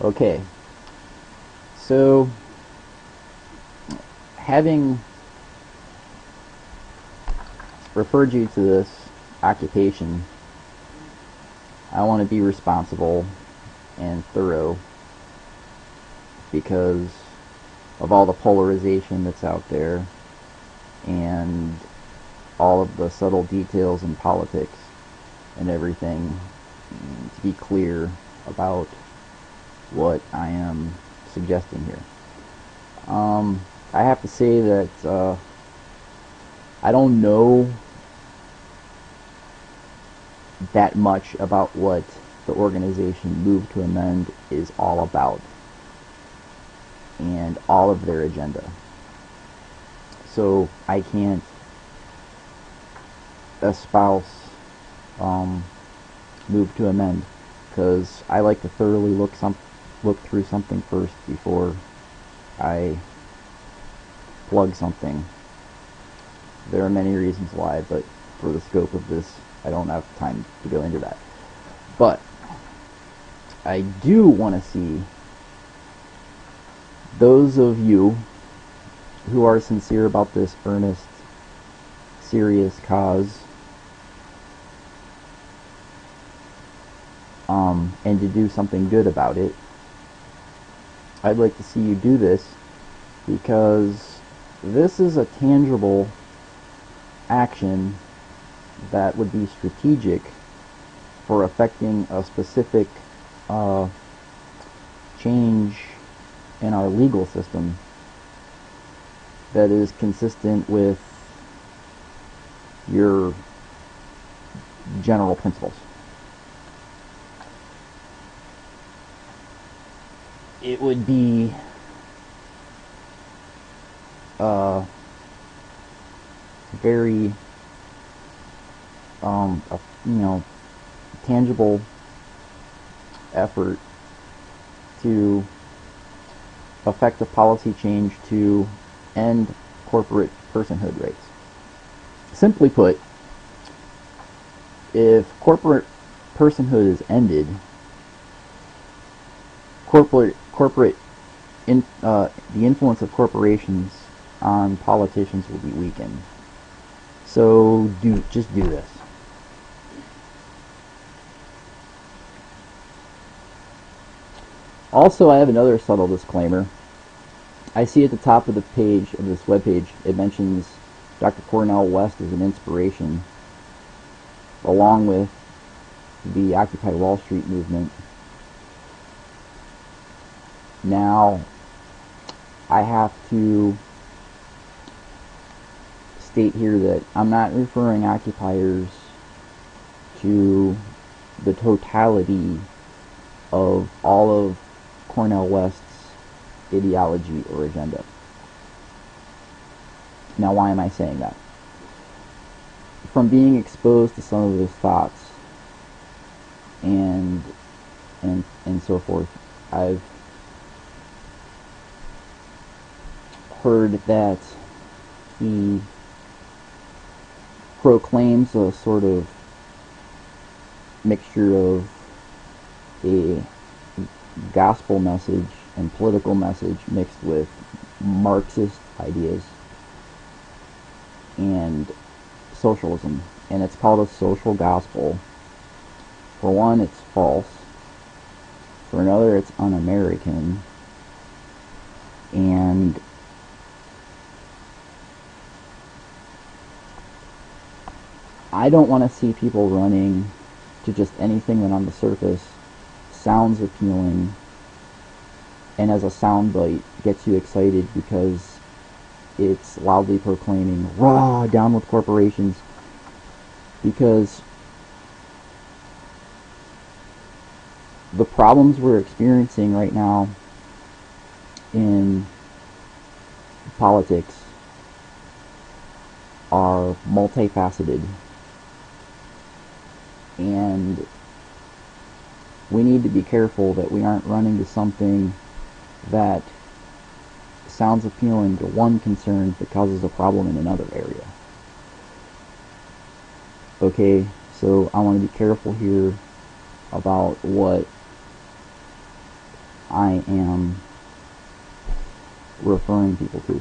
Okay, so having referred you to this occupation, I want to be responsible and thorough because of all the polarization that's out there and all of the subtle details in politics and everything, to be clear about what I am suggesting here. I have to say that I don't know that much about what the organization Move to Amend is all about and all of their agenda. So I can't espouse Move to Amend because I like to thoroughly look through something first before I plug something. There are many reasons why, but for the scope of this, I don't have time to go into that. But I do want to see those of you who are sincere about this earnest, serious cause, and to do something good about it. I'd like to see you do this because this is a tangible action that would be strategic for affecting a specific change in our legal system that is consistent with your general principles. It would be very tangible effort to affect a policy change to end corporate personhood rates. Simply put, if corporate personhood is ended, the influence of corporations on politicians will be weakened. So just do this. Also, I have another subtle disclaimer. I see at the top of the page of this webpage, it mentions Dr. Cornel West as an inspiration, along with the Occupy Wall Street movement. Now, I have to state here that I'm not referring occupiers to the totality of all of Cornel West's ideology or agenda. Now, why am I saying that? From being exposed to some of his thoughts and so forth, I've heard that he proclaims a sort of mixture of a gospel message and political message mixed with Marxist ideas and socialism, and it's called a social gospel. For one, it's false. For another, it's un-American. And I don't want to see people running to just anything that on the surface sounds appealing and as a soundbite gets you excited because it's loudly proclaiming raw down with corporations, because the problems we're experiencing right now in politics are multifaceted, and we need to be careful that we aren't running to something that sounds appealing to one concern but causes a problem in another area. Okay, so I want to be careful here about what I am referring people to.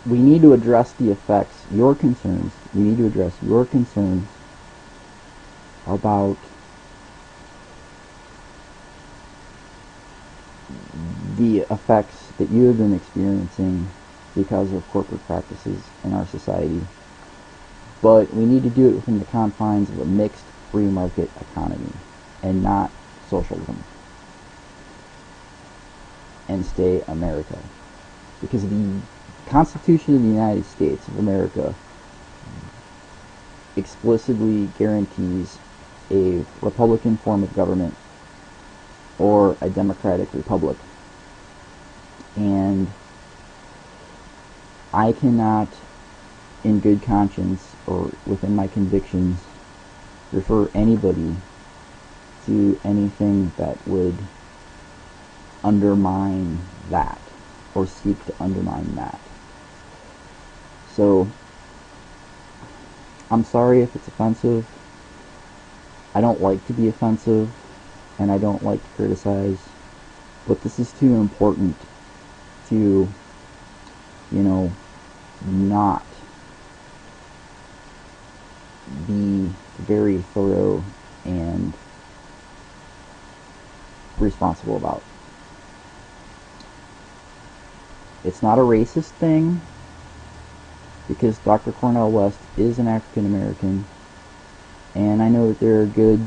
We need to address the effects, your concerns. We need to address your concerns about the effects that you have been experiencing because of corporate practices in our society. But we need to do it within the confines of a mixed free market economy and not socialism. And stay America. Because the Constitution of the United States of America explicitly guarantees a Republican form of government or a democratic republic. And I cannot, in good conscience or within my convictions, refer anybody to anything that would undermine that or seek to undermine that. So, I'm sorry if it's offensive. I don't like to be offensive, and I don't like to criticize, but this is too important to, not be very thorough and responsible about. It's not a racist thing, because Dr. Cornel West is an African American, and I know that there are good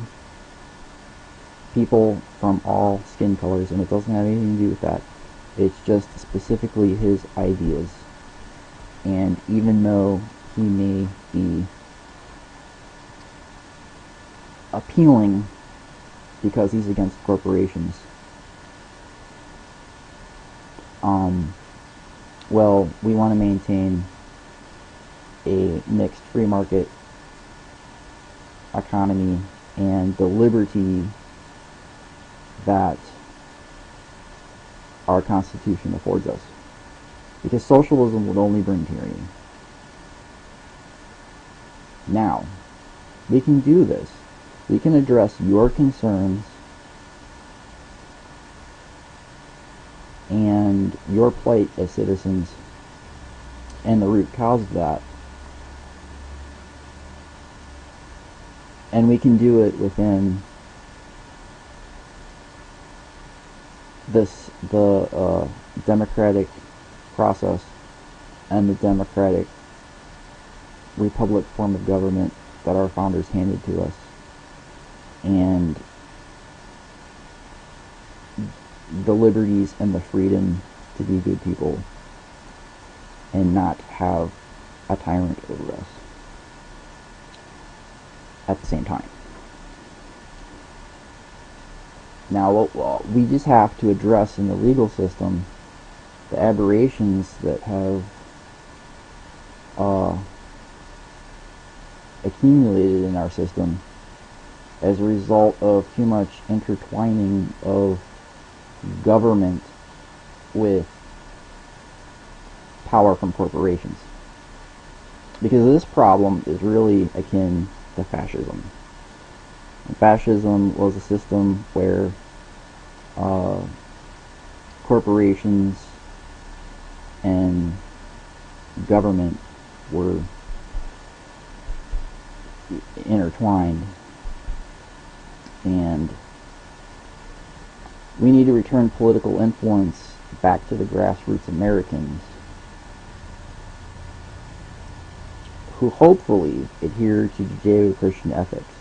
people from all skin colors, and it doesn't have anything to do with that. It's just specifically his ideas. And even though he may be appealing because he's against corporations, well, we want to maintain a mixed free market economy and the liberty that our Constitution affords us. Because socialism would only bring tyranny. Now, we can do this. We can address your concerns and your plight as citizens and the root cause of that. And we can do it within the democratic process and the democratic republic form of government that our founders handed to us. And the liberties and the freedom to be good people and not have a tyrant over us at the same time. Now, we just have to address in the legal system the aberrations that have accumulated in our system as a result of too much intertwining of government with power from corporations. Because this problem is really akin to fascism. And fascism was a system where corporations and government were intertwined, and we need to return political influence back to the grassroots Americans who hopefully adhere to Judeo-Christian ethics,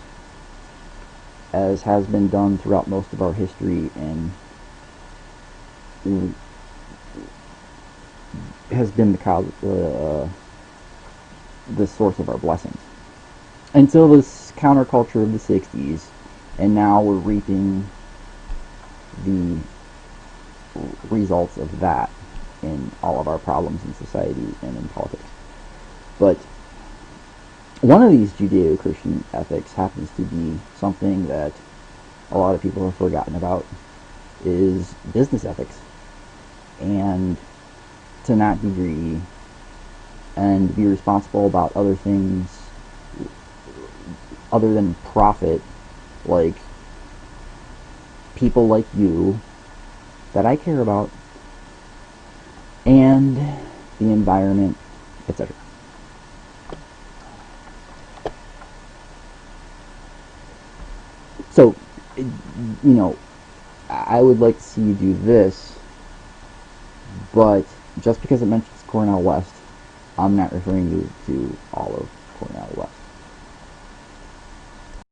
as has been done throughout most of our history and has been the cause, the source of our blessings. Until this counterculture of the 60s, and now we're reaping the results of that in all of our problems in society and in politics. But one of these Judeo-Christian ethics happens to be something that a lot of people have forgotten about, is business ethics. And to not be greedy, and be responsible about other things other than profit, like people like you that I care about, and the environment, etc. So, I would like to see you do this, but just because it mentions Cornell West, I'm not referring to all of Cornell West.